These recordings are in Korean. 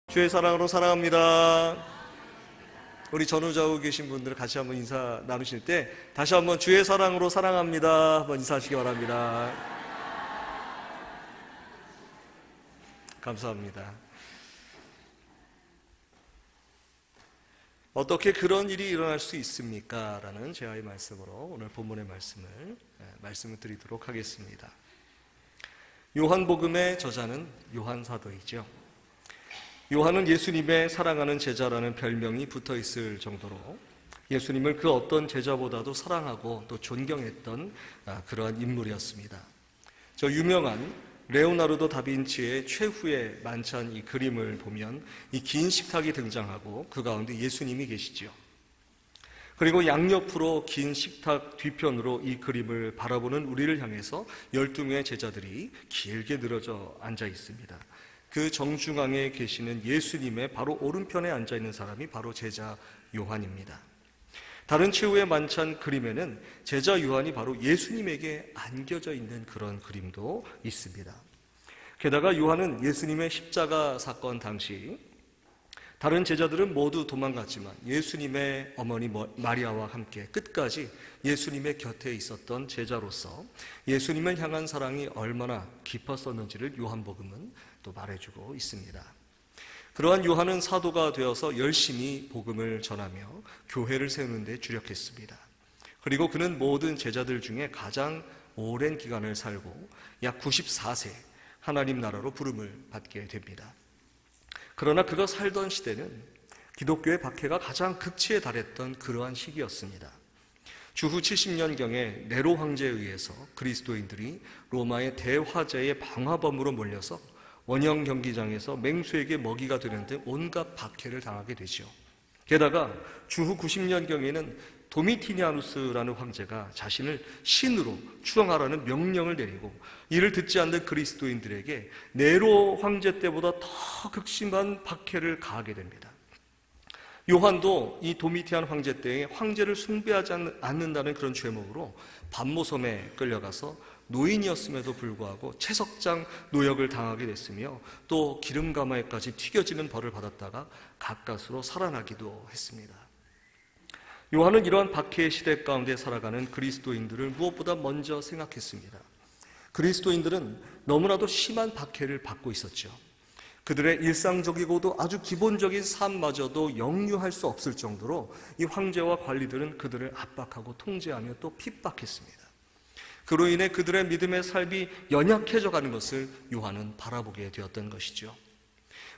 주의 사랑으로 사랑합니다. 우리 전후좌우 계신 분들 같이 한번 인사 나누실 때 다시 한번 주의 사랑으로 사랑합니다 한번 인사하시기 바랍니다. 감사합니다. 어떻게 그런 일이 일어날 수 있습니까? 라는 제아의 말씀으로 오늘 본문의 말씀을 드리도록 하겠습니다. 요한복음의 저자는 요한 사도이죠. 요한은 예수님의 사랑하는 제자라는 별명이 붙어 있을 정도로 예수님을 그 어떤 제자보다도 사랑하고 또 존경했던 그러한 인물이었습니다. 저 유명한 레오나르도 다빈치의 최후의 만찬 이 그림을 보면 이 긴 식탁이 등장하고 그 가운데 예수님이 계시죠. 그리고 양옆으로 긴 식탁 뒤편으로 이 그림을 바라보는 우리를 향해서 12명의 제자들이 길게 늘어져 앉아 있습니다. 그 정중앙에 계시는 예수님의 바로 오른편에 앉아있는 사람이 바로 제자 요한입니다. 다른 최후의 만찬 그림에는 제자 요한이 바로 예수님에게 안겨져 있는 그런 그림도 있습니다. 게다가 요한은 예수님의 십자가 사건 당시 다른 제자들은 모두 도망갔지만 예수님의 어머니 마리아와 함께 끝까지 예수님의 곁에 있었던 제자로서 예수님을 향한 사랑이 얼마나 깊었었는지를 요한복음은 또 말해주고 있습니다. 그러한 요한은 사도가 되어서 열심히 복음을 전하며 교회를 세우는 데 주력했습니다. 그리고 그는 모든 제자들 중에 가장 오랜 기간을 살고 약 94세 하나님 나라로 부름을 받게 됩니다. 그러나 그가 살던 시대는 기독교의 박해가 가장 극치에 달했던 그러한 시기였습니다. 주후 70년경에 네로 황제에 의해서 그리스도인들이 로마의 대화재의 방화범으로 몰려서 원형 경기장에서 맹수에게 먹이가 되는 등 온갖 박해를 당하게 되죠. 게다가 주후 90년경에는 도미티니아누스라는 황제가 자신을 신으로 추앙하라는 명령을 내리고 이를 듣지 않는 그리스도인들에게 네로 황제 때보다 더 극심한 박해를 가하게 됩니다. 요한도 이 도미티안 황제 때에 황제를 숭배하지 않는다는 그런 죄목으로 반모섬에 끌려가서 노인이었음에도 불구하고 채석장 노역을 당하게 됐으며 또 기름가마에까지 튀겨지는 벌을 받았다가 가까스로 살아나기도 했습니다. 요한은 이러한 박해의 시대 가운데 살아가는 그리스도인들을 무엇보다 먼저 생각했습니다. 그리스도인들은 너무나도 심한 박해를 받고 있었죠. 그들의 일상적이고도 아주 기본적인 삶마저도 영유할 수 없을 정도로 이 황제와 관리들은 그들을 압박하고 통제하며 또 핍박했습니다. 그로 인해 그들의 믿음의 삶이 연약해져 가는 것을 요한은 바라보게 되었던 것이죠.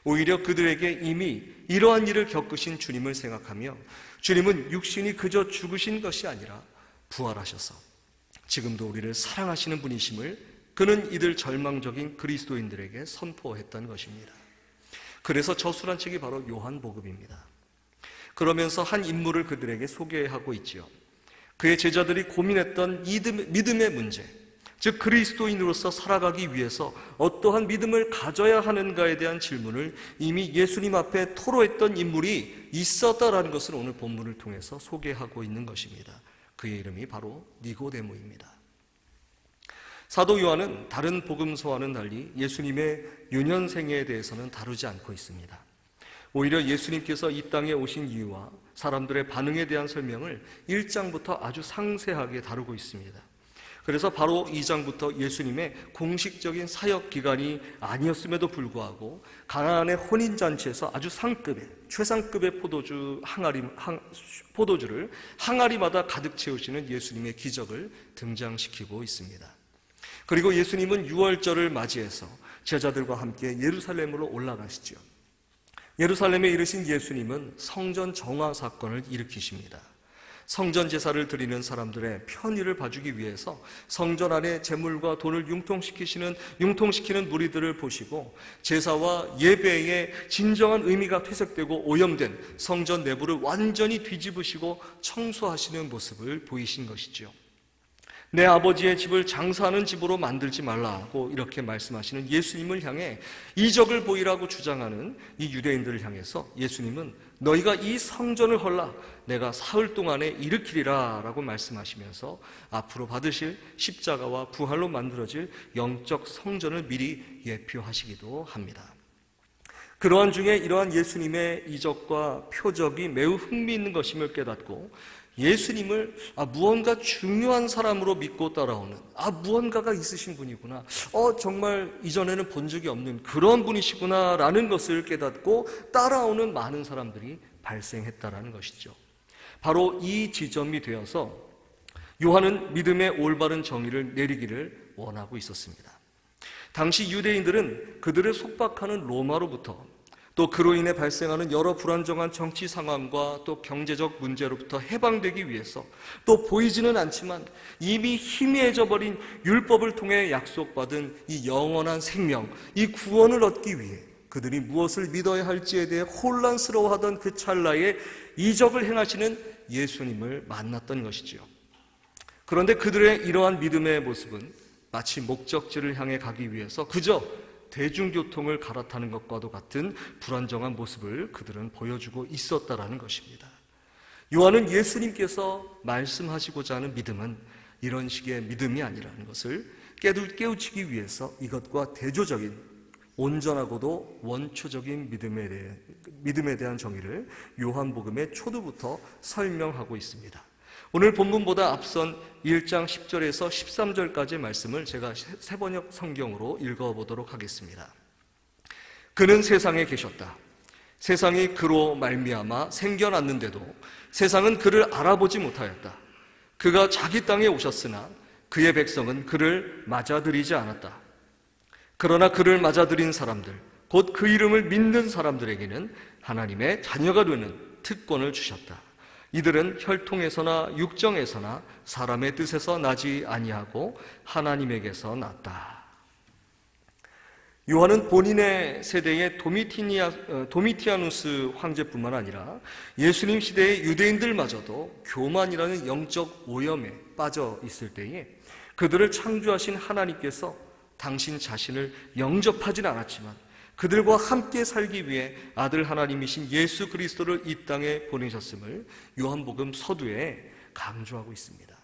오히려 그들에게 이미 이러한 일을 겪으신 주님을 생각하며 주님은 육신이 그저 죽으신 것이 아니라 부활하셔서 지금도 우리를 사랑하시는 분이심을 그는 이들 절망적인 그리스도인들에게 선포했던 것입니다. 그래서 저술한 책이 바로 요한복음입니다. 그러면서 한 인물을 그들에게 소개하고 있지요. 그의 제자들이 고민했던 믿음의 문제, 즉 그리스도인으로서 살아가기 위해서 어떠한 믿음을 가져야 하는가에 대한 질문을 이미 예수님 앞에 토로했던 인물이 있었다라는 것을 오늘 본문을 통해서 소개하고 있는 것입니다. 그의 이름이 바로 니고데모입니다. 사도 요한은 다른 복음서와는 달리 예수님의 유년생애에 대해서는 다루지 않고 있습니다. 오히려 예수님께서 이 땅에 오신 이유와 사람들의 반응에 대한 설명을 1장부터 아주 상세하게 다루고 있습니다. 그래서 바로 2장부터 예수님의 공식적인 사역 기간이 아니었음에도 불구하고 가나안의 혼인잔치에서 아주 상급의 최상급의 포도주를 항아리마다 가득 채우시는 예수님의 기적을 등장시키고 있습니다. 그리고 예수님은 유월절을 맞이해서 제자들과 함께 예루살렘으로 올라가시죠. 예루살렘에 이르신 예수님은 성전 정화 사건을 일으키십니다. 성전 제사를 드리는 사람들의 편의를 봐주기 위해서 성전 안에 재물과 돈을 융통시키는 무리들을 보시고 제사와 예배의 진정한 의미가 퇴색되고 오염된 성전 내부를 완전히 뒤집으시고 청소하시는 모습을 보이신 것이죠. 내 아버지의 집을 장사하는 집으로 만들지 말라고 이렇게 말씀하시는 예수님을 향해 이적을 보이라고 주장하는 이 유대인들을 향해서 예수님은 너희가 이 성전을 헐라 내가 사흘 동안에 일으키리라 라고 말씀하시면서 앞으로 받으실 십자가와 부활로 만들어질 영적 성전을 미리 예표하시기도 합니다. 그러한 중에 이러한 예수님의 이적과 표적이 매우 흥미있는 것임을 깨닫고 예수님을 무언가 중요한 사람으로 믿고 따라오는 무언가가 있으신 분이구나, 정말 이전에는 본 적이 없는 그런 분이시구나 라는 것을 깨닫고 따라오는 많은 사람들이 발생했다라는 것이죠. 바로 이 지점이 되어서 요한은 믿음의 올바른 정의를 내리기를 원하고 있었습니다. 당시 유대인들은 그들을 속박하는 로마로부터, 또 그로 인해 발생하는 여러 불안정한 정치 상황과 또 경제적 문제로부터 해방되기 위해서, 또 보이지는 않지만 이미 희미해져 버린 율법을 통해 약속받은 이 영원한 생명, 이 구원을 얻기 위해 그들이 무엇을 믿어야 할지에 대해 혼란스러워하던 그 찰나에 이적을 행하시는 예수님을 만났던 것이지요. 그런데 그들의 이러한 믿음의 모습은 마치 목적지를 향해 가기 위해서 그저 대중교통을 갈아타는 것과도 같은 불안정한 모습을 그들은 보여주고 있었다라는 것입니다. 요한은 예수님께서 말씀하시고자 하는 믿음은 이런 식의 믿음이 아니라는 것을 깨우치기 위해서 이것과 대조적인, 온전하고도 원초적인 믿음에 대한 정의를 요한복음의 초두부터 설명하고 있습니다. 오늘 본문보다 앞선 1장 10절에서 13절까지의 말씀을 제가 새번역 성경으로 읽어보도록 하겠습니다. 그는 세상에 계셨다. 세상이 그로 말미암아 생겨났는데도 세상은 그를 알아보지 못하였다. 그가 자기 땅에 오셨으나 그의 백성은 그를 맞아들이지 않았다. 그러나 그를 맞아들인 사람들, 곧 그 이름을 믿는 사람들에게는 하나님의 자녀가 되는 특권을 주셨다. 이들은 혈통에서나 육정에서나 사람의 뜻에서 나지 아니하고 하나님에게서 났다. 요한은 본인의 세대의 도미티아누스 황제뿐만 아니라 예수님 시대의 유대인들마저도 교만이라는 영적 오염에 빠져 있을 때에 그들을 창조하신 하나님께서 당신 자신을 영접하진 않았지만 그들과 함께 살기 위해 아들 하나님이신 예수 그리스도를 이 땅에 보내셨음을 요한복음 서두에 강조하고 있습니다.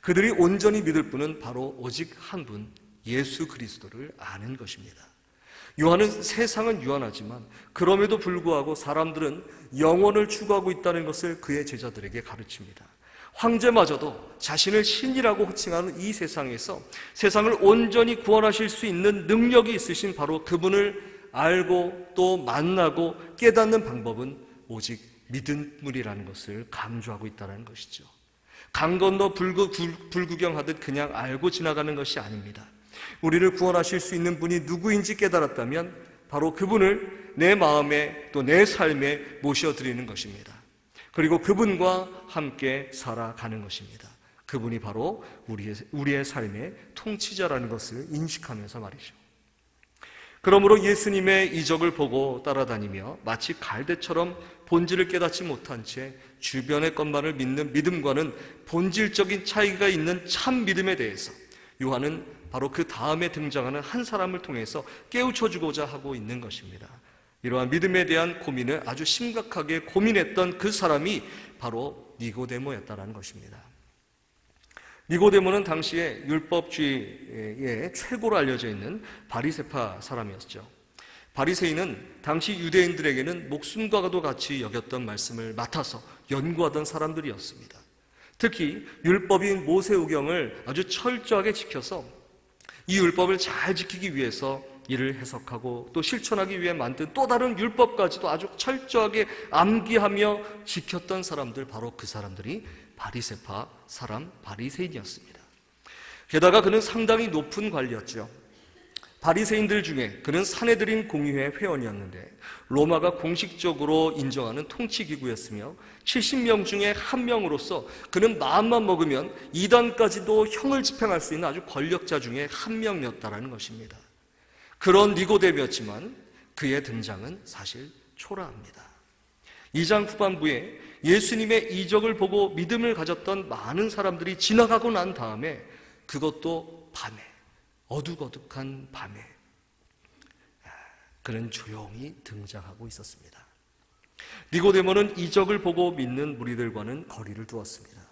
그들이 온전히 믿을 분은 바로 오직 한 분, 예수 그리스도를 아는 것입니다. 요한은 세상은 유한하지만 그럼에도 불구하고 사람들은 영원을 추구하고 있다는 것을 그의 제자들에게 가르칩니다. 황제마저도 자신을 신이라고 호칭하는 이 세상에서 세상을 온전히 구원하실 수 있는 능력이 있으신 바로 그분을 알고 또 만나고 깨닫는 방법은 오직 믿음이라는 것을 강조하고 있다는 것이죠. 강 건너 불구경하듯 그냥 알고 지나가는 것이 아닙니다. 우리를 구원하실 수 있는 분이 누구인지 깨달았다면 바로 그분을 내 마음에 또 내 삶에 모셔드리는 것입니다. 그리고 그분과 함께 살아가는 것입니다. 그분이 바로 우리의 삶의 통치자라는 것을 인식하면서 말이죠. 그러므로 예수님의 이적을 보고 따라다니며 마치 갈대처럼 본질을 깨닫지 못한 채 주변의 것만을 믿는 믿음과는 본질적인 차이가 있는 참 믿음에 대해서 요한은 바로 그 다음에 등장하는 한 사람을 통해서 깨우쳐주고자 하고 있는 것입니다. 이러한 믿음에 대한 고민을 아주 심각하게 고민했던 그 사람이 바로 니고데모였다는 것입니다. 니고데모는 당시에 율법주의의 최고로 알려져 있는 바리새파 사람이었죠. 바리새인은 당시 유대인들에게는 목숨과도 같이 여겼던 말씀을 맡아서 연구하던 사람들이었습니다. 특히 율법인 모세오경을 아주 철저하게 지켜서 이 율법을 잘 지키기 위해서 이를 해석하고 또 실천하기 위해 만든 또 다른 율법까지도 아주 철저하게 암기하며 지켰던 사람들, 바로 그 사람들이 바리새파 사람, 바리새인이었습니다. 게다가 그는 상당히 높은 관리였죠. 바리새인들 중에 그는 산헤드린 공의회 회원이었는데 로마가 공식적으로 인정하는 통치기구였으며 70명 중에 한 명으로서 그는 마음만 먹으면 이단까지도 형을 집행할 수 있는 아주 권력자 중에 한 명이었다는 것입니다. 그런 니고데모였지만 그의 등장은 사실 초라합니다. 2장 후반부에 예수님의 이적을 보고 믿음을 가졌던 많은 사람들이 지나가고 난 다음에, 그것도 밤에, 어둑어둑한 밤에 그는 조용히 등장하고 있었습니다. 니고데모는 이적을 보고 믿는 무리들과는 거리를 두었습니다.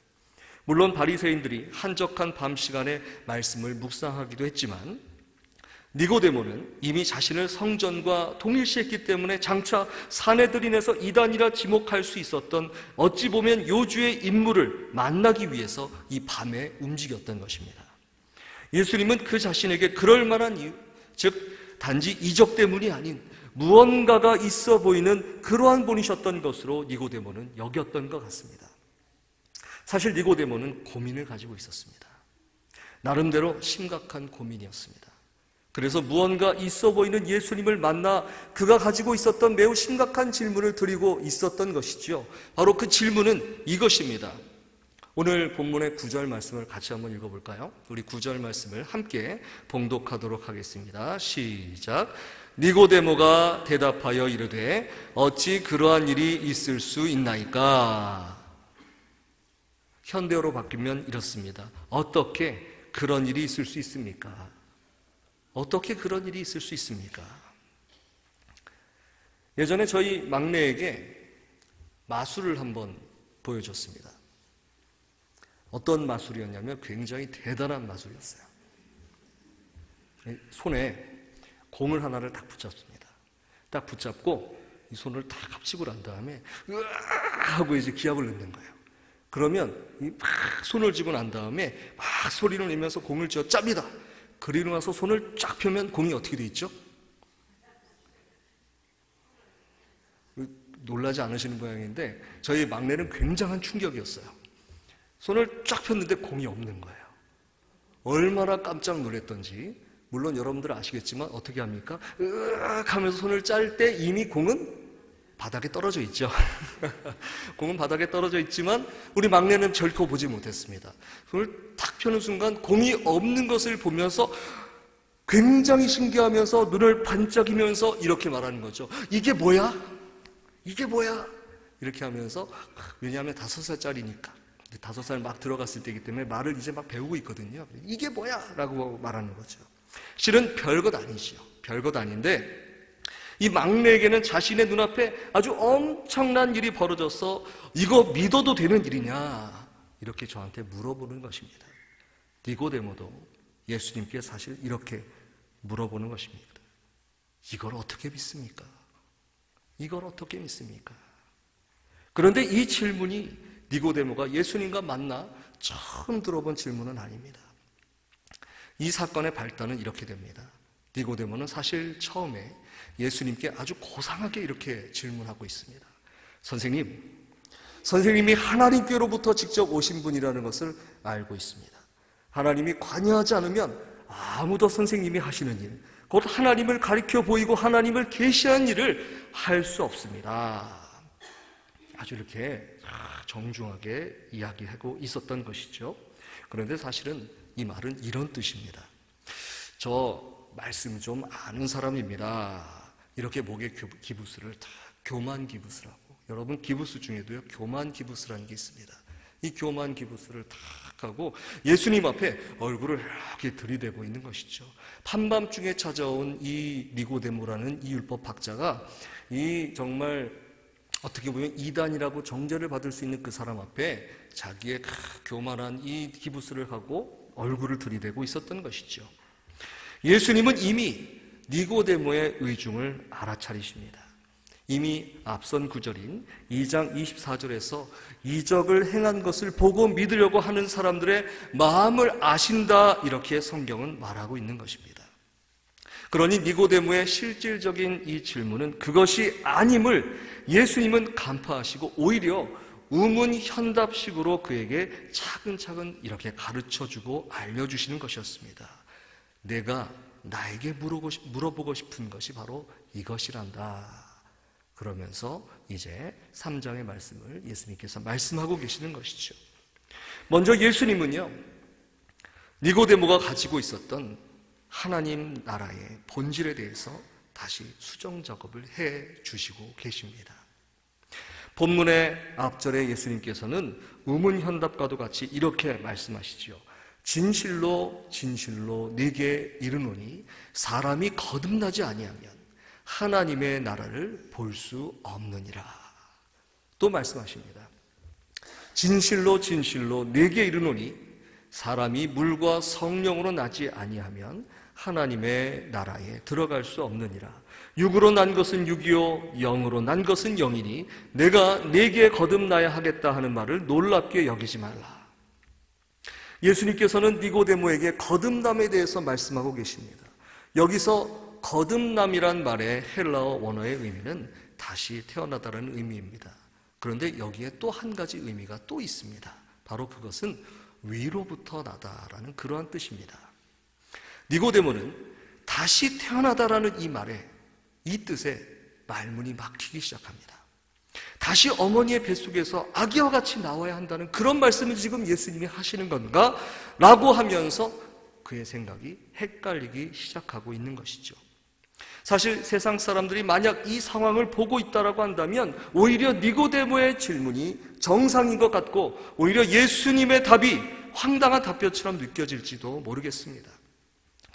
물론 바리새인들이 한적한 밤 시간에 말씀을 묵상하기도 했지만 니고데모는 이미 자신을 성전과 동일시했기 때문에 장차 사내들인에서 이단이라 지목할 수 있었던 어찌 보면 요주의 인물을 만나기 위해서 이 밤에 움직였던 것입니다. 예수님은 그 자신에게 그럴 만한 이유, 즉 단지 이적 때문이 아닌 무언가가 있어 보이는 그러한 분이셨던 것으로 니고데모는 여겼던 것 같습니다. 사실 니고데모는 고민을 가지고 있었습니다. 나름대로 심각한 고민이었습니다. 그래서 무언가 있어 보이는 예수님을 만나 그가 가지고 있었던 매우 심각한 질문을 드리고 있었던 것이죠. 바로 그 질문은 이것입니다. 오늘 본문의 9절 말씀을 같이 한번 읽어볼까요? 우리 9절 말씀을 함께 봉독하도록 하겠습니다. 시작. 니고데모가 대답하여 이르되 어찌 그러한 일이 있을 수 있나이까? 현대어로 바뀌면 이렇습니다. 어떻게 그런 일이 있을 수 있습니까? 어떻게 그런 일이 있을 수 있습니까? 예전에 저희 막내에게 마술을 한번 보여줬습니다. 어떤 마술이었냐면 굉장히 대단한 마술이었어요. 손에 공을 하나를 딱 붙잡습니다. 딱 붙잡고 이 손을 딱 합치고 난 다음에 으아 하고 이제 기합을 넣는 거예요. 그러면 막 손을 쥐고 난 다음에 막 소리를 내면서 공을 쥐어 짭니다. 그리고 나서 손을 쫙 펴면 공이 어떻게 돼 있죠? 놀라지 않으시는 모양인데 저희 막내는 굉장한 충격이었어요. 손을 쫙 폈는데 공이 없는 거예요. 얼마나 깜짝 놀랐던지. 물론 여러분들 아시겠지만 어떻게 합니까? 으악 하면서 손을 짤 때 이미 공은 바닥에 떨어져 있죠. 공은 바닥에 떨어져 있지만 우리 막내는 결코 보지 못했습니다. 손을 탁 펴는 순간 공이 없는 것을 보면서 굉장히 신기하면서 눈을 반짝이면서 이렇게 말하는 거죠. 이게 뭐야? 이게 뭐야? 이렇게 하면서, 왜냐하면 5살짜리니까 5살 막 들어갔을 때이기 때문에 말을 이제 막 배우고 있거든요. 이게 뭐야? 라고 말하는 거죠. 실은 별것 아니지요. 별것 아닌데 이 막내에게는 자신의 눈앞에 아주 엄청난 일이 벌어져서 이거 믿어도 되는 일이냐 이렇게 저한테 물어보는 것입니다. 니고데모도 예수님께 사실 이렇게 물어보는 것입니다. 이걸 어떻게 믿습니까? 이걸 어떻게 믿습니까? 그런데 이 질문이 니고데모가 예수님과 만나 처음 들어본 질문은 아닙니다. 이 사건의 발단은 이렇게 됩니다. 니고데모는 사실 처음에 예수님께 아주 고상하게 이렇게 질문하고 있습니다. 선생님이 하나님께로부터 직접 오신 분이라는 것을 알고 있습니다. 하나님이 관여하지 않으면 아무도 선생님이 하시는 일, 곧 하나님을 가리켜 보이고 하나님을 계시한 일을 할 수 없습니다. 아주 이렇게 정중하게 이야기하고 있었던 것이죠. 그런데 사실은 이 말은 이런 뜻입니다. 저 말씀 좀 아는 사람입니다. 이렇게 목에 기부스를 다 교만 기부스라고. 여러분 기부스 중에도요 교만 기부스라는 게 있습니다. 이 교만 기부스를 탁 하고 예수님 앞에 얼굴을 이렇게 들이대고 있는 것이죠. 한밤중에 찾아온 이 니고데모라는 이 율법 학자가 이 정말 어떻게 보면 이단이라고 정죄를 받을 수 있는 그 사람 앞에 자기의 교만한 이 기부스를 하고 얼굴을 들이대고 있었던 것이죠. 예수님은 이미 니고데모의 의중을 알아차리십니다. 이미 앞선 구절인 2장 24절에서 이적을 행한 것을 보고 믿으려고 하는 사람들의 마음을 아신다 이렇게 성경은 말하고 있는 것입니다. 그러니 니고데모의 실질적인 이 질문은 그것이 아님을 예수님은 간파하시고 오히려 우문현답식으로 그에게 차근차근 이렇게 가르쳐주고 알려주시는 것이었습니다. 내가 나에게 물어보고 싶은 것이 바로 이것이란다. 그러면서 이제 3장의 말씀을 예수님께서 말씀하고 계시는 것이죠. 먼저 예수님은요, 니고데모가 가지고 있었던 하나님 나라의 본질에 대해서 다시 수정 작업을 해 주시고 계십니다. 본문의 앞절에 예수님께서는 우문현답과도 같이 이렇게 말씀하시죠. 진실로 진실로 네게 이르노니 사람이 거듭나지 아니하면 하나님의 나라를 볼 수 없느니라. 또 말씀하십니다. 진실로 진실로 네게 이르노니 사람이 물과 성령으로 나지 아니하면 하나님의 나라에 들어갈 수 없느니라. 육으로 난 것은 육이요 영으로 난 것은 영이니 내가 네게 거듭나야 하겠다 하는 말을 놀랍게 여기지 말라. 예수님께서는 니고데모에게 거듭남에 대해서 말씀하고 계십니다. 여기서 거듭남이란 말의 헬라어 원어의 의미는 다시 태어나다라는 의미입니다. 그런데 여기에 또 한 가지 의미가 또 있습니다. 바로 그것은 위로부터 나다라는 그러한 뜻입니다. 니고데모는 다시 태어나다라는 이 말에, 이 뜻에 말문이 막히기 시작합니다. 다시 어머니의 뱃속에서 아기와 같이 나와야 한다는 그런 말씀을 지금 예수님이 하시는 건가? 라고 하면서 그의 생각이 헷갈리기 시작하고 있는 것이죠. 사실 세상 사람들이 만약 이 상황을 보고 있다라고 한다면 오히려 니고데모의 질문이 정상인 것 같고 오히려 예수님의 답이 황당한 답변처럼 느껴질지도 모르겠습니다.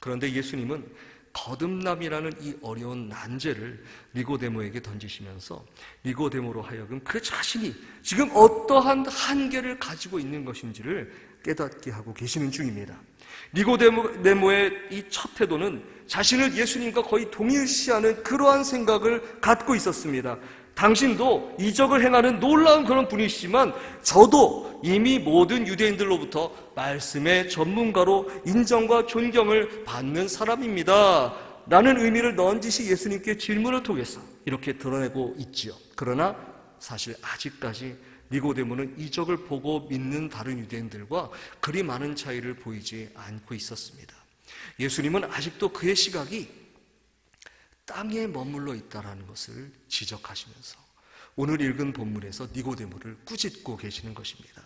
그런데 예수님은 거듭남이라는 이 어려운 난제를 니고데모에게 던지시면서 니고데모로 하여금 그 자신이 지금 어떠한 한계를 가지고 있는 것인지를 깨닫게 하고 계시는 중입니다. 니고데모의 이 첫 태도는 자신을 예수님과 거의 동일시하는 그러한 생각을 갖고 있었습니다. 당신도 이적을 행하는 놀라운 그런 분이시지만 저도 이미 모든 유대인들로부터 말씀의 전문가로 인정과 존경을 받는 사람입니다 라는 의미를 넌지시 예수님께 질문을 통해서 이렇게 드러내고 있지요. 그러나 사실 아직까지 니고데모는 이적을 보고 믿는 다른 유대인들과 그리 많은 차이를 보이지 않고 있었습니다. 예수님은 아직도 그의 시각이 땅에 머물러 있다는 것을 지적하시면서 오늘 읽은 본문에서 니고데모를 꾸짖고 계시는 것입니다.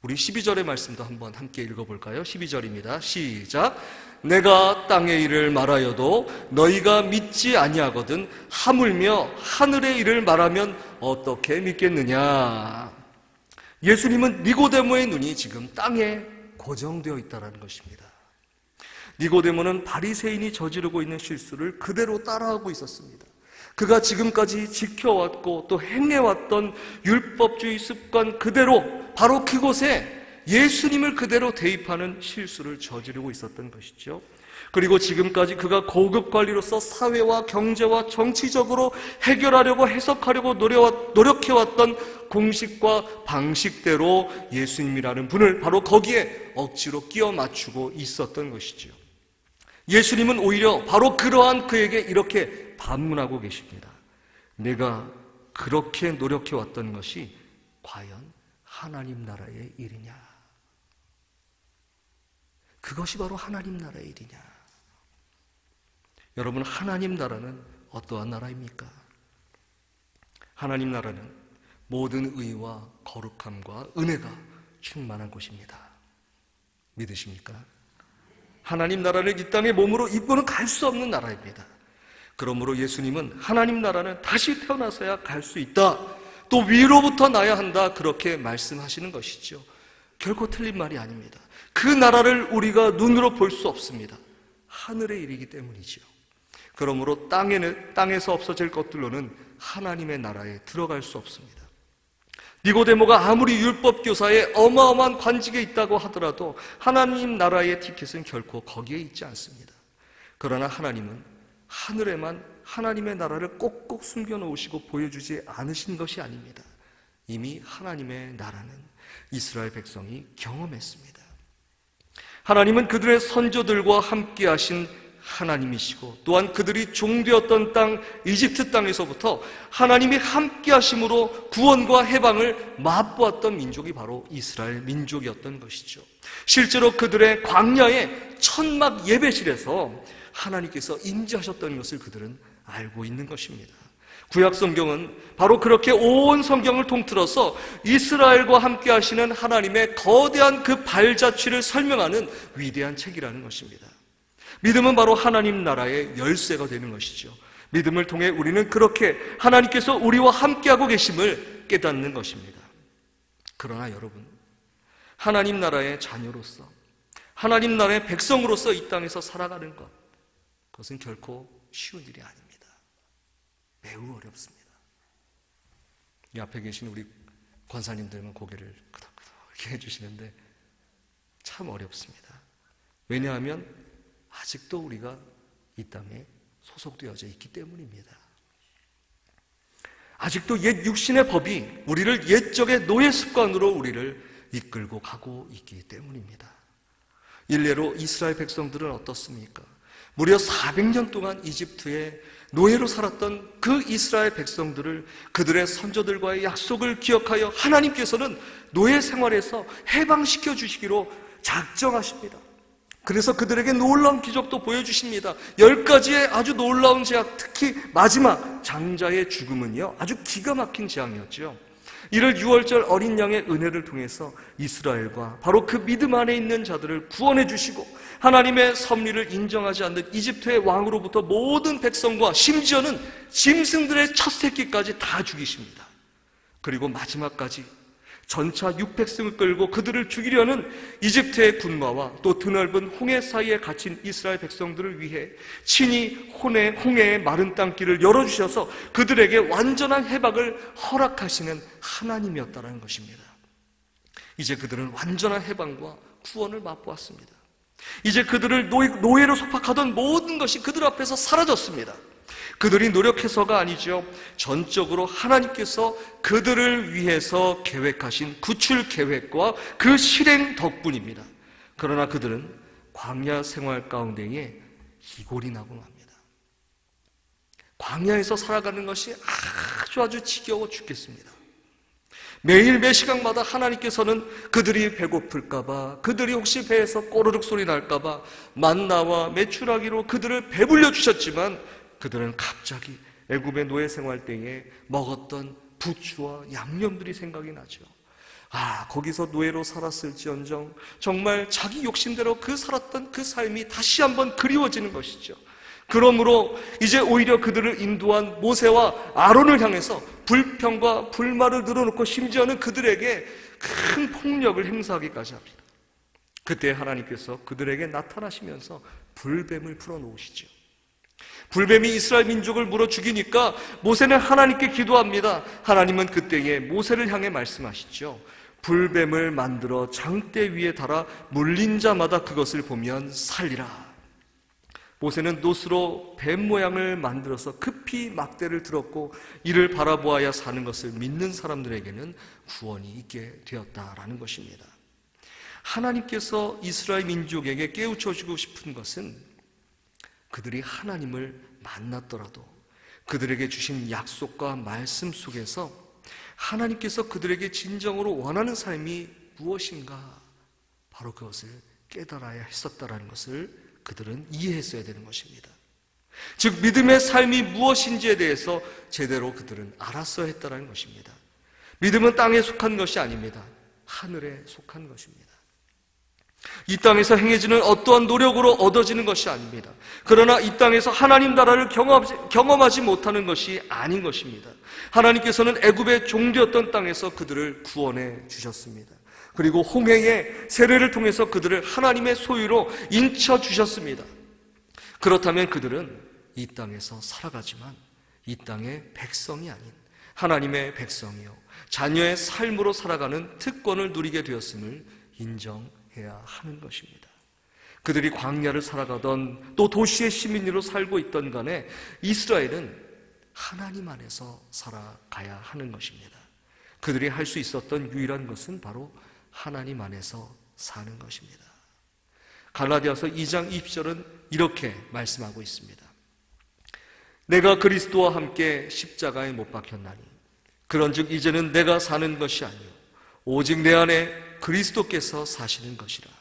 우리 12절의 말씀도 한번 함께 읽어볼까요? 12절입니다. 시작. 내가 땅의 일을 말하여도 너희가 믿지 아니하거든 하물며 하늘의 일을 말하면 어떻게 믿겠느냐. 예수님은 니고데모의 눈이 지금 땅에 고정되어 있다는 것입니다. 니고데모는 바리새인이 저지르고 있는 실수를 그대로 따라하고 있었습니다. 그가 지금까지 지켜왔고 또 행해왔던 율법주의 습관 그대로 바로 그곳에 예수님을 그대로 대입하는 실수를 저지르고 있었던 것이죠. 그리고 지금까지 그가 고급 관리로서 사회와 경제와 정치적으로 해결하려고 해석하려고 노력해왔던 공식과 방식대로 예수님이라는 분을 바로 거기에 억지로 끼워 맞추고 있었던 것이죠. 예수님은 오히려 바로 그러한 그에게 이렇게 반문하고 계십니다. 내가 그렇게 노력해왔던 것이 과연 하나님 나라의 일이냐? 그것이 바로 하나님 나라의 일이냐? 여러분, 하나님 나라는 어떠한 나라입니까? 하나님 나라는 모든 의와 거룩함과 은혜가 충만한 곳입니다. 믿으십니까? 하나님 나라는 이 땅에 몸으로 입고는 갈 수 없는 나라입니다. 그러므로 예수님은 하나님 나라는 다시 태어나서야 갈 수 있다, 또 위로부터 나야 한다, 그렇게 말씀하시는 것이죠. 결코 틀린 말이 아닙니다. 그 나라를 우리가 눈으로 볼 수 없습니다. 하늘의 일이기 때문이죠. 그러므로 땅에서 없어질 것들로는 하나님의 나라에 들어갈 수 없습니다. 니고데모가 아무리 율법 교사에 어마어마한 관직에 있다고 하더라도 하나님 나라의 티켓은 결코 거기에 있지 않습니다. 그러나 하나님은 하늘에만 하나님의 나라를 꼭꼭 숨겨놓으시고 보여주지 않으신 것이 아닙니다. 이미 하나님의 나라는 이스라엘 백성이 경험했습니다. 하나님은 그들의 선조들과 함께 하신 하나님이시고 또한 그들이 종되었던 땅 이집트 땅에서부터 하나님이 함께 하심으로 구원과 해방을 맛보았던 민족이 바로 이스라엘 민족이었던 것이죠. 실제로 그들의 광야의 천막 예배실에서 하나님께서 임재하셨던 것을 그들은 알고 있는 것입니다. 구약 성경은 바로 그렇게 온 성경을 통틀어서 이스라엘과 함께 하시는 하나님의 거대한 그 발자취를 설명하는 위대한 책이라는 것입니다. 믿음은 바로 하나님 나라의 열쇠가 되는 것이죠. 믿음을 통해 우리는 그렇게 하나님께서 우리와 함께하고 계심을 깨닫는 것입니다. 그러나 여러분, 하나님 나라의 자녀로서, 하나님 나라의 백성으로서 이 땅에서 살아가는 것, 그것은 결코 쉬운 일이 아닙니다. 매우 어렵습니다. 이 앞에 계신 우리 권사님들만 고개를 끄덕끄덕 이렇게 해주시는데 참 어렵습니다. 왜냐하면 아직도 우리가 이 땅에 소속되어져 있기 때문입니다. 아직도 옛 육신의 법이 우리를 옛적의 노예 습관으로 우리를 이끌고 가고 있기 때문입니다. 일례로 이스라엘 백성들은 어떻습니까? 무려 400년 동안 이집트에 노예로 살았던 그 이스라엘 백성들을 그들의 선조들과의 약속을 기억하여 하나님께서는 노예 생활에서 해방시켜 주시기로 작정하십니다. 그래서 그들에게 놀라운 기적도 보여주십니다. 10가지의 아주 놀라운 재앙, 특히 마지막 장자의 죽음은요, 아주 기가 막힌 재앙이었죠. 이를 유월절 어린 양의 은혜를 통해서 이스라엘과 바로 그 믿음 안에 있는 자들을 구원해 주시고 하나님의 섭리를 인정하지 않는 이집트의 왕으로부터 모든 백성과 심지어는 짐승들의 첫 새끼까지 다 죽이십니다. 그리고 마지막까지 전차 600승을 끌고 그들을 죽이려는 이집트의 군마와 또 드넓은 홍해 사이에 갇힌 이스라엘 백성들을 위해 친히 홍해의 마른 땅길을 열어주셔서 그들에게 완전한 해방을 허락하시는 하나님이었다는 것입니다. 이제 그들은 완전한 해방과 구원을 맛보았습니다. 이제 그들을 노예로 속박하던 모든 것이 그들 앞에서 사라졌습니다. 그들이 노력해서가 아니죠. 전적으로 하나님께서 그들을 위해서 계획하신 구출 계획과 그 실행 덕분입니다. 그러나 그들은 광야 생활 가운데에 이골이 나고 맙니다. 광야에서 살아가는 것이 아주 지겨워 죽겠습니다. 매일 매 시간마다 하나님께서는 그들이 배고플까봐, 그들이 혹시 배에서 꼬르륵 소리 날까봐 만나와 메추라기로 그들을 배불려 주셨지만 그들은 갑자기 애굽의 노예 생활 때에 먹었던 부추와 양념들이 생각이 나죠. 거기서 노예로 살았을지언정 정말 자기 욕심대로 살았던 그 삶이 다시 한번 그리워지는 것이죠. 그러므로 이제 오히려 그들을 인도한 모세와 아론을 향해서 불평과 불만을 늘어놓고 심지어는 그들에게 큰 폭력을 행사하기까지 합니다. 그때 하나님께서 그들에게 나타나시면서 불뱀을 풀어놓으시죠. 불뱀이 이스라엘 민족을 물어 죽이니까 모세는 하나님께 기도합니다. 하나님은 그때에 모세를 향해 말씀하시죠. 불뱀을 만들어 장대 위에 달아 물린 자마다 그것을 보면 살리라. 모세는 놋으로 뱀 모양을 만들어서 급히 막대를 들었고 이를 바라보아야 사는 것을 믿는 사람들에게는 구원이 있게 되었다라는 것입니다. 하나님께서 이스라엘 민족에게 깨우쳐주고 싶은 것은 그들이 하나님을 만났더라도 그들에게 주신 약속과 말씀 속에서 하나님께서 그들에게 진정으로 원하는 삶이 무엇인가, 바로 그것을 깨달아야 했었다라는 것을 그들은 이해했어야 되는 것입니다. 즉 믿음의 삶이 무엇인지에 대해서 제대로 그들은 알았어야 했다는 것입니다. 믿음은 땅에 속한 것이 아닙니다. 하늘에 속한 것입니다. 이 땅에서 행해지는 어떠한 노력으로 얻어지는 것이 아닙니다. 그러나 이 땅에서 하나님 나라를 경험하지 못하는 것이 아닌 것입니다. 하나님께서는 애굽의 종되었던 땅에서 그들을 구원해 주셨습니다. 그리고 홍해의 세례를 통해서 그들을 하나님의 소유로 인쳐 주셨습니다. 그렇다면 그들은 이 땅에서 살아가지만 이 땅의 백성이 아닌 하나님의 백성이요 자녀의 삶으로 살아가는 특권을 누리게 되었음을 인정해야 하는 것입니다. 그들이 광야를 살아가던 또 도시의 시민으로 살고 있던 간에 이스라엘은 하나님 안에서 살아가야 하는 것입니다. 그들이 할 수 있었던 유일한 것은 바로 하나님 안에서 사는 것입니다. 갈라디아서 2장 20절은 이렇게 말씀하고 있습니다. 내가 그리스도와 함께 십자가에 못 박혔나니 그런즉 이제는 내가 사는 것이 아니요 오직 내 안에 그리스도께서 사시는 것이라.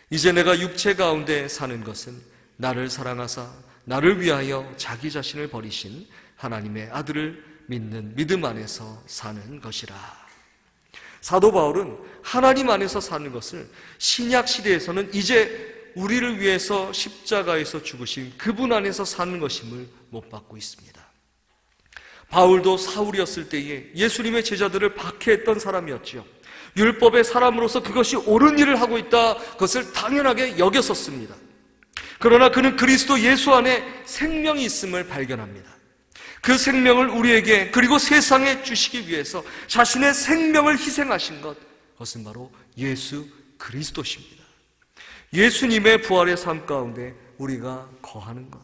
이제 내가 육체 가운데 사는 것은 나를 사랑하사 나를 위하여 자기 자신을 버리신 하나님의 아들을 믿는 믿음 안에서 사는 것이라. 사도 바울은 하나님 안에서 사는 것을 신약 시대에서는 이제 우리를 위해서 십자가에서 죽으신 그분 안에서 사는 것임을 못 받고 있습니다. 바울도 사울이었을 때에 예수님의 제자들을 박해했던 사람이었지요. 율법의 사람으로서 그것이 옳은 일을 하고 있다, 그것을 당연하게 여겼었습니다. 그러나 그는 그리스도 예수 안에 생명이 있음을 발견합니다. 그 생명을 우리에게 그리고 세상에 주시기 위해서 자신의 생명을 희생하신 것, 그것은 바로 예수 그리스도십니다. 예수님의 부활의 삶 가운데 우리가 거하는 것,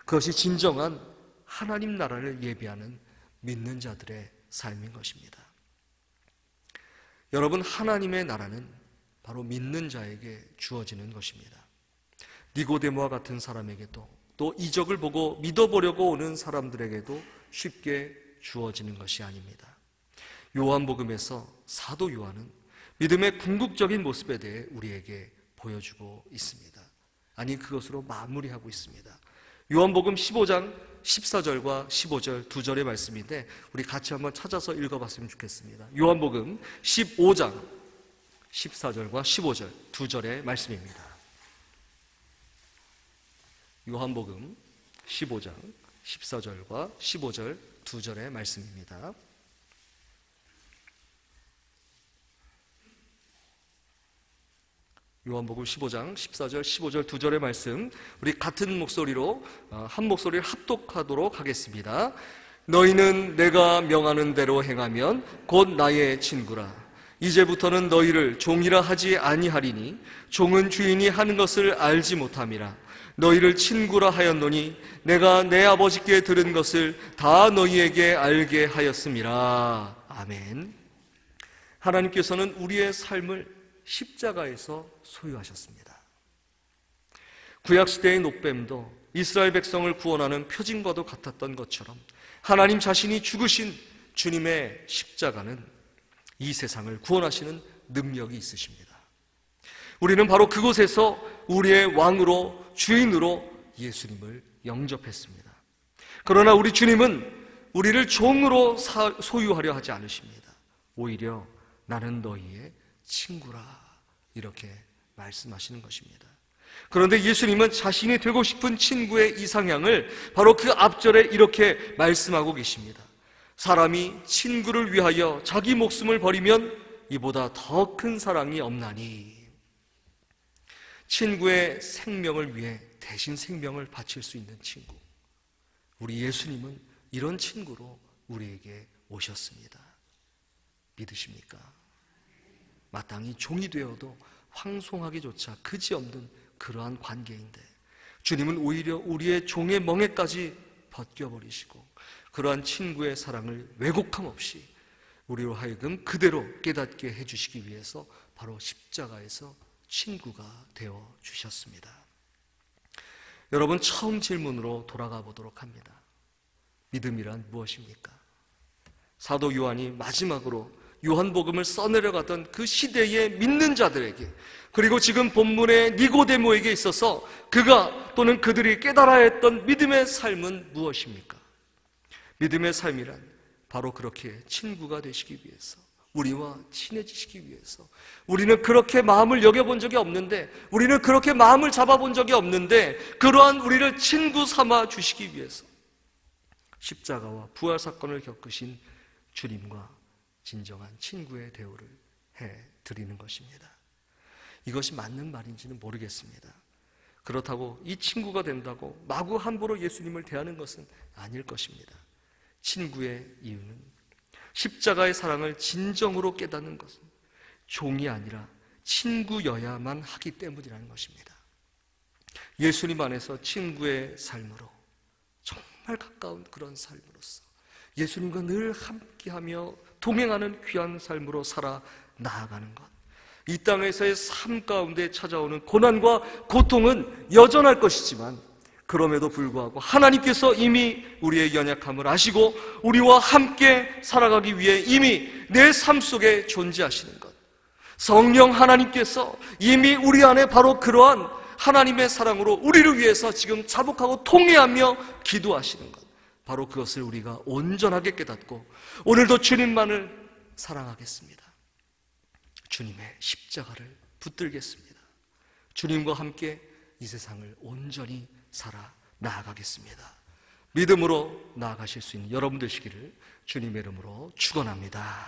그것이 진정한 하나님 나라를 예비하는 믿는 자들의 삶인 것입니다. 여러분, 하나님의 나라는 바로 믿는 자에게 주어지는 것입니다. 니고데모와 같은 사람에게도, 또 이적을 보고 믿어보려고 오는 사람들에게도 쉽게 주어지는 것이 아닙니다. 요한복음에서 사도 요한은 믿음의 궁극적인 모습에 대해 우리에게 보여주고 있습니다. 아니, 그것으로 마무리하고 있습니다. 요한복음 15장 14절과 15절 두 절의 말씀인데 우리 같이 한번 찾아서 읽어봤으면 좋겠습니다. 요한복음 15장 14절과 15절 두 절의 말씀입니다. 요한복음 15장 14절과 15절 두 절의 말씀입니다. 요한복음 15장 14절 15절 두 절의 말씀, 우리 같은 목소리로 한 목소리를 합독하도록 하겠습니다. 너희는 내가 명하는 대로 행하면 곧 나의 친구라. 이제부터는 너희를 종이라 하지 아니하리니 종은 주인이 하는 것을 알지 못함이라. 너희를 친구라 하였노니 내가 내 아버지께 들은 것을 다 너희에게 알게 하였음이라. 아멘. 하나님께서는 우리의 삶을 십자가에서 소유하셨습니다. 구약시대의 녹뱀도 이스라엘 백성을 구원하는 표징과도 같았던 것처럼 하나님 자신이 죽으신 주님의 십자가는 이 세상을 구원하시는 능력이 있으십니다. 우리는 바로 그곳에서 우리의 왕으로, 주인으로 예수님을 영접했습니다. 그러나 우리 주님은 우리를 종으로 소유하려 하지 않으십니다. 오히려 나는 너희의 친구라, 이렇게 말씀하시는 것입니다. 그런데 예수님은 자신이 되고 싶은 친구의 이상향을 바로 그 앞절에 이렇게 말씀하고 계십니다. 사람이 친구를 위하여 자기 목숨을 버리면 이보다 더 큰 사랑이 없나니. 친구의 생명을 위해 대신 생명을 바칠 수 있는 친구, 우리 예수님은 이런 친구로 우리에게 오셨습니다. 믿으십니까? 마땅히 종이 되어도 황송하기조차 그지없는 그러한 관계인데 주님은 오히려 우리의 종의 멍에까지 벗겨버리시고 그러한 친구의 사랑을 왜곡함 없이 우리로 하여금 그대로 깨닫게 해주시기 위해서 바로 십자가에서 친구가 되어 주셨습니다. 여러분, 처음 질문으로 돌아가 보도록 합니다. 믿음이란 무엇입니까? 사도 요한이 마지막으로 요한복음을 써내려가던 그 시대의 믿는 자들에게, 그리고 지금 본문의 니고데모에게 있어서 그가 또는 그들이 깨달아야 했던 믿음의 삶은 무엇입니까? 믿음의 삶이란 바로 그렇게 친구가 되시기 위해서, 우리와 친해지시기 위해서, 우리는 그렇게 마음을 여겨본 적이 없는데, 우리는 그렇게 마음을 잡아본 적이 없는데 그러한 우리를 친구 삼아 주시기 위해서 십자가와 부활 사건을 겪으신 주님과 진정한 친구의 대우를 해드리는 것입니다. 이것이 맞는 말인지는 모르겠습니다. 그렇다고 이 친구가 된다고 마구 함부로 예수님을 대하는 것은 아닐 것입니다. 친구의 이유는 십자가의 사랑을 진정으로 깨닫는 것은 종이 아니라 친구여야만 하기 때문이라는 것입니다. 예수님 안에서 친구의 삶으로, 정말 가까운 그런 삶으로서 예수님과 늘 함께하며 동행하는 귀한 삶으로 살아 나아가는 것, 이 땅에서의 삶 가운데 찾아오는 고난과 고통은 여전할 것이지만 그럼에도 불구하고 하나님께서 이미 우리의 연약함을 아시고 우리와 함께 살아가기 위해 이미 내 삶 속에 존재하시는 것, 성령 하나님께서 이미 우리 안에 바로 그러한 하나님의 사랑으로 우리를 위해서 지금 자복하고 통회하며 기도하시는 것, 바로 그것을 우리가 온전하게 깨닫고 오늘도 주님만을 사랑하겠습니다. 주님의 십자가를 붙들겠습니다. 주님과 함께 이 세상을 온전히 살아 나아가겠습니다. 믿음으로 나아가실 수 있는 여러분 되시기를 주님의 이름으로 축원합니다.